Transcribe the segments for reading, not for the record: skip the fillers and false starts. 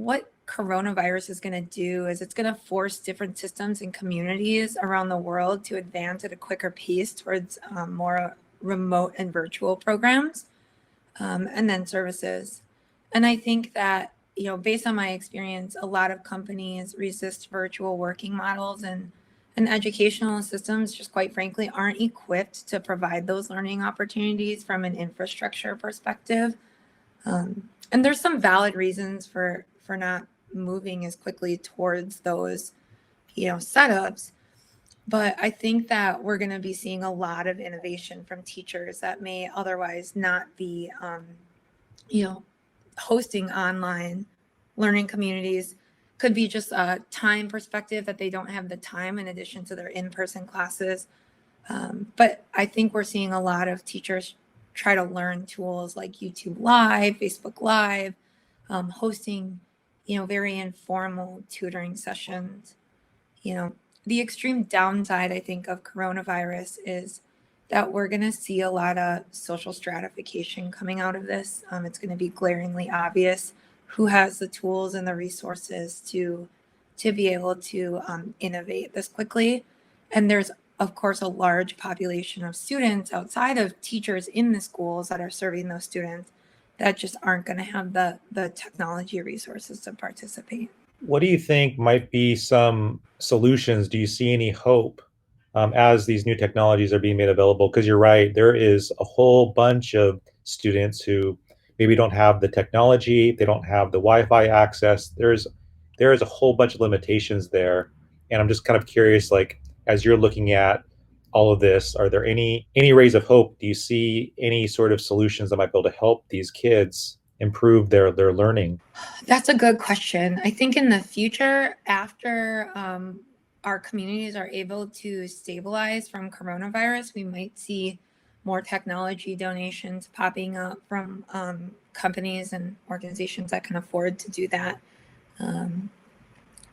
what coronavirus is going to do is it's going to force different systems and communities around the world to advance at a quicker pace towards more remote and virtual programs, and then services. And I think that, based on my experience, a lot of companies resist virtual working models, and educational systems, just quite frankly, aren't equipped to provide those learning opportunities from an infrastructure perspective. And there's some valid reasons for not moving as quickly towards those, setups. But I think that we're going to be seeing a lot of innovation from teachers that may otherwise not be, hosting online learning communities. Could be just a time perspective that they don't have the time in addition to their in-person classes. But I think we're seeing a lot of teachers try to learn tools like YouTube Live, Facebook Live, hosting, very informal tutoring sessions. The extreme downside, I think, of coronavirus is that we're going to see a lot of social stratification coming out of this. It's going to be glaringly obvious who has the tools and the resources to be able to innovate this quickly. And there's, of course, a large population of students outside of teachers in the schools that are serving those students that just aren't going to have the technology resources to participate. What do you think might be some solutions? Do you see any hope as these new technologies are being made available? Because you're right, there is a whole bunch of students who maybe don't have the technology, they don't have the Wi-Fi access. There is a whole bunch of limitations there. And I'm just kind of curious, like, as you're looking at all of this, are there any rays of hope? Do you see any sort of solutions that might be able to help these kids improve their learning? That's a good question. I think in the future, after our communities are able to stabilize from coronavirus, we might see more technology donations popping up from companies and organizations that can afford to do that.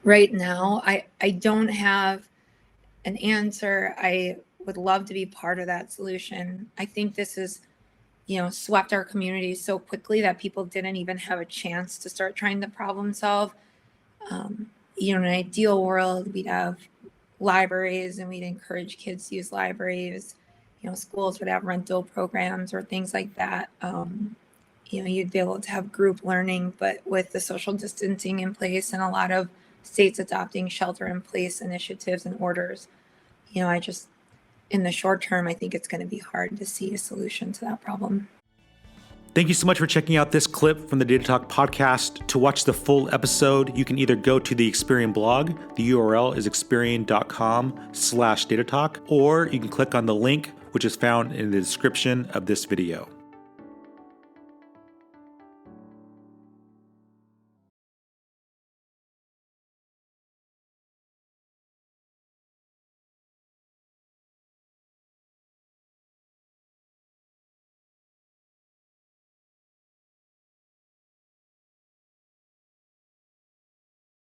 Right now, I don't have an answer. I would love to be part of that solution. I think this is, swept our communities so quickly that people didn't even have a chance to start trying to problem solve. In an ideal world, we'd have libraries and we'd encourage kids to use libraries. Schools would have rental programs or things like that. You'd be able to have group learning, but with the social distancing in place and a lot of states adopting shelter-in-place initiatives and orders, in the short term, I think it's going to be hard to see a solution to that problem. Thank you so much for checking out this clip from the DataTalk podcast. To watch the full episode, you can either go to the Experian blog. The URL is experian.com/DataTalk, or you can click on the link, which is found in the description of this video.